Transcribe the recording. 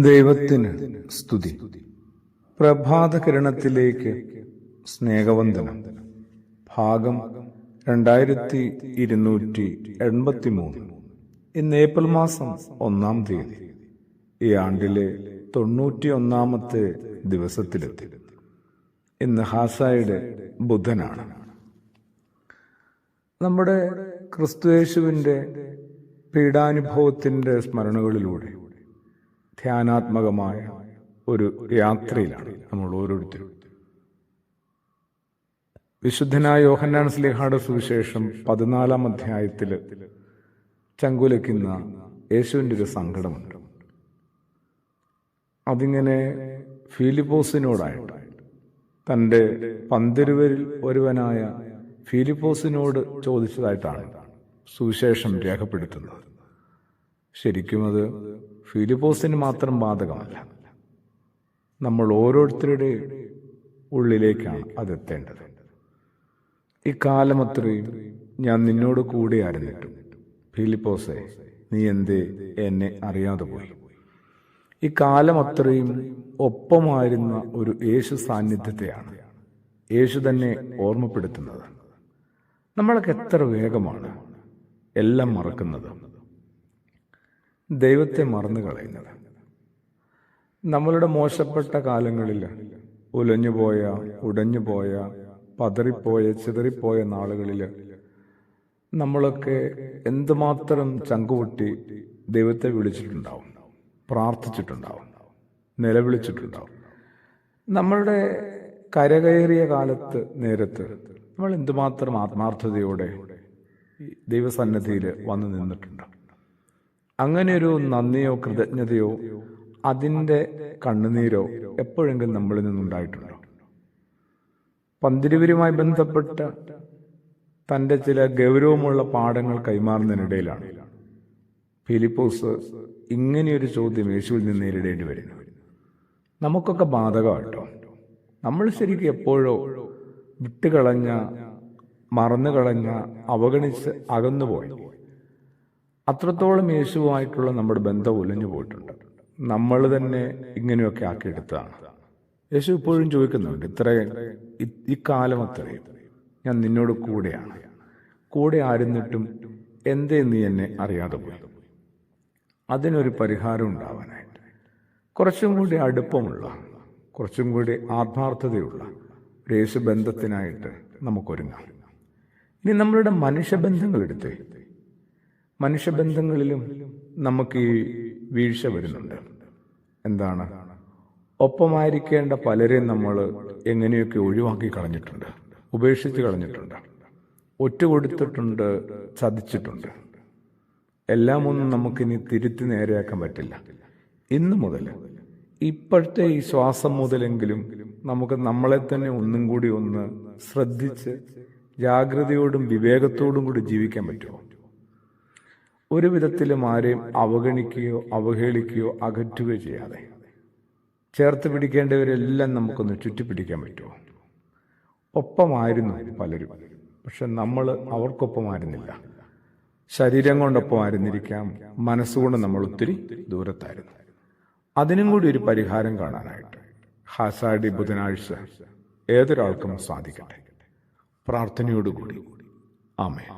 ദൈവത്തിന് സ്തുതി. പ്രഭാതകിരണത്തിലേക്ക് സ്നേഹവന്ദനം. ഭാഗം 2283. ഇന്ന് ഏപ്രിൽ മാസം 1-ാം തീയതി. ഈ ആണ്ടിലെ 91-ാമത്തെ ദിവസത്തിലെത്തി. ഇന്ന് ഹാസായുടെ ബുധനാണ്. നമ്മുടെ ക്രിസ്തുയേശുവിൻ്റെ പീഡാനുഭവത്തിൻ്റെ സ്മരണകളിലൂടെ ധ്യാനാത്മകമായ ഒരു യാത്രയിലാണ് നമ്മൾ ഓരോരുത്തരും. വിശുദ്ധനായ യോഹന്നാൻ ശ്ലീഹായുടെ സുവിശേഷം 14-ാം അധ്യായത്തിൽ ചങ്കുലയ്ക്കുന്ന യേശുവിൻ്റെ ഒരു സങ്കടമുണ്ട്. അതിങ്ങനെ ഫിലിപ്പോസിനോടായിട്ട്, തൻ്റെ 12 ഒരുവനായ ഫിലിപ്പോസിനോട് ചോദിച്ചതായിട്ടാണ് സുവിശേഷം രേഖപ്പെടുത്തുന്നത്. ശരിക്കും അത് ഫിലിപ്പോസിന് മാത്രം ബാധകമല്ല, നമ്മൾ ഓരോരുത്തരുടെ ഉള്ളിലേക്കാണ് അതെത്തേണ്ടത്. ഇക്കാലമത്രയും ഞാൻ നിന്നോട് കൂടെയായിരുന്നിട്ടും ഫിലിപ്പോസേ, നീ എന്തേ എന്നെ അറിയാതെ പോയി? ഇക്കാലമത്രയും ഒപ്പമായിരുന്ന ഒരു യേശു സാന്നിധ്യത്തെയാണ് യേശു തന്നെ ഓർമ്മപ്പെടുത്തുന്നത്. നമ്മളൊക്കെ എത്ര വേഗമാണ് എല്ലാം മറക്കുന്നത്, ദൈവത്തെ മറന്നു കളയുന്നത്. നമ്മളുടെ മോശപ്പെട്ട കാലങ്ങളിൽ ഉലഞ്ഞുപോയ, ഉടഞ്ഞുപോയ, പതറിപ്പോയ, ചിതറിപ്പോയ നാളുകളിൽ നമ്മളൊക്കെ എന്തുമാത്രം ചങ്കുപൊട്ടി ദൈവത്തെ വിളിച്ചിട്ടുണ്ടാവും, പ്രാർത്ഥിച്ചിട്ടുണ്ടാവും, നിലവിളിച്ചിട്ടുണ്ടാവും. നമ്മളുടെ കരകയറിയ നേരത്ത് നമ്മൾ എന്തുമാത്രം ആത്മാർത്ഥതയോടെ ദൈവസന്നിധിയിൽ വന്നു നിന്നിട്ടുണ്ട്. അങ്ങനെയൊരു നന്ദിയോ കൃതജ്ഞതയോ അതിൻ്റെ കണ്ണുനീരോ എപ്പോഴെങ്കിലും നമ്മളിൽ നിന്നുണ്ടായിട്ടുണ്ടോ? പന്തിരുവരുമായി ബന്ധപ്പെട്ട തൻ്റെ ചില ഗൗരവമുള്ള പാഠങ്ങൾ കൈമാറുന്നതിനിടയിലാണ് ഫിലിപ്പോസ് ഇങ്ങനെയൊരു ചോദ്യം യേശുവിൽ നിന്ന് നേരിടേണ്ടി വരുന്നത്. നമുക്കൊക്കെ ബാധകമായിട്ടോ. നമ്മൾ ശരിക്കും എപ്പോഴോ വിട്ടുകളഞ്ഞ, മറന്നുകളഞ്ഞ, അവഗണിച്ച് അകന്നുപോയി. അത്രത്തോളം യേശുവായിട്ടുള്ള നമ്മുടെ ബന്ധം ഉലഞ്ഞു പോയിട്ടുണ്ട്. നമ്മൾ തന്നെ ഇങ്ങനെയൊക്കെ ആക്കിയെടുത്തതാണ്. യേശു ഇപ്പോഴും ചോദിക്കുന്നുണ്ട്, ഇക്കാലം അത്രയും ഞാൻ നിന്നോട് കൂടെയാണ്, കൂടെ ആയിരുന്നിട്ടും എന്തേ നീ എന്നെ അറിയാതെ പോയി? അതിനൊരു പരിഹാരം ഉണ്ടാവാനായിട്ട് കുറച്ചും കൂടി അടുപ്പമുള്ള, കുറച്ചും കൂടി ആത്മാർത്ഥതയുള്ള ഒരു യേശു ബന്ധത്തിനായിട്ട് നമുക്കൊരുങ്ങാം. ഇനി നമ്മളുടെ മനുഷ്യബന്ധങ്ങൾ എടുത്തേ. മനുഷ്യബന്ധങ്ങളിലും നമുക്ക് ഈ വീഴ്ച വരുന്നുണ്ട്. എന്താണ്? ഒപ്പമായിരിക്കേണ്ട പലരെയും നമ്മൾ എങ്ങനെയൊക്കെ ഒഴിവാക്കി കളഞ്ഞിട്ടുണ്ട്, ഉപേക്ഷിച്ച് കളഞ്ഞിട്ടുണ്ട്, ഒറ്റുകൊടുത്തിട്ടുണ്ട്, ചതിച്ചിട്ടുണ്ട്. എല്ലാം ഒന്നും നമുക്കിനി തിരുത്തി നേരെയാക്കാൻ പറ്റില്ല. ഇന്നു മുതൽ, ഇപ്പോഴത്തെ ഈ ശ്വാസം മുതലെങ്കിലും നമുക്ക് നമ്മളെ തന്നെ ഒന്നും കൂടി ഒന്ന് ശ്രദ്ധിച്ച് ജാഗ്രതയോടും വിവേകത്തോടും കൂടി ജീവിക്കാൻ പറ്റുമോ? ഒരു വിധത്തിലും ആരെയും അവഗണിക്കുകയോ അവഹേളിക്കുകയോ അകറ്റുകയോ ചെയ്യാതെ ചേർത്ത് പിടിക്കേണ്ടവരെല്ലാം നമുക്കൊന്ന് ചുറ്റിപ്പിടിക്കാൻ പറ്റുമോ? ഒപ്പമായിരുന്നു പലരും, പക്ഷെ നമ്മൾ അവർക്കൊപ്പമായിരുന്നില്ല. ശരീരം കൊണ്ടൊപ്പമായിരുന്നിരിക്കാം, മനസ്സുകൊണ്ട് നമ്മൾ ഒത്തിരി ദൂരത്തായിരുന്നു. അതിനും കൂടി ഒരു പരിഹാരം കാണാനായിട്ട് ഹാസായുടെ ബുധനാഴ്ച ഏതൊരാൾക്കും സാധിക്കട്ടെ. പ്രാർത്ഥനയോടുകൂടി ആമേൻ.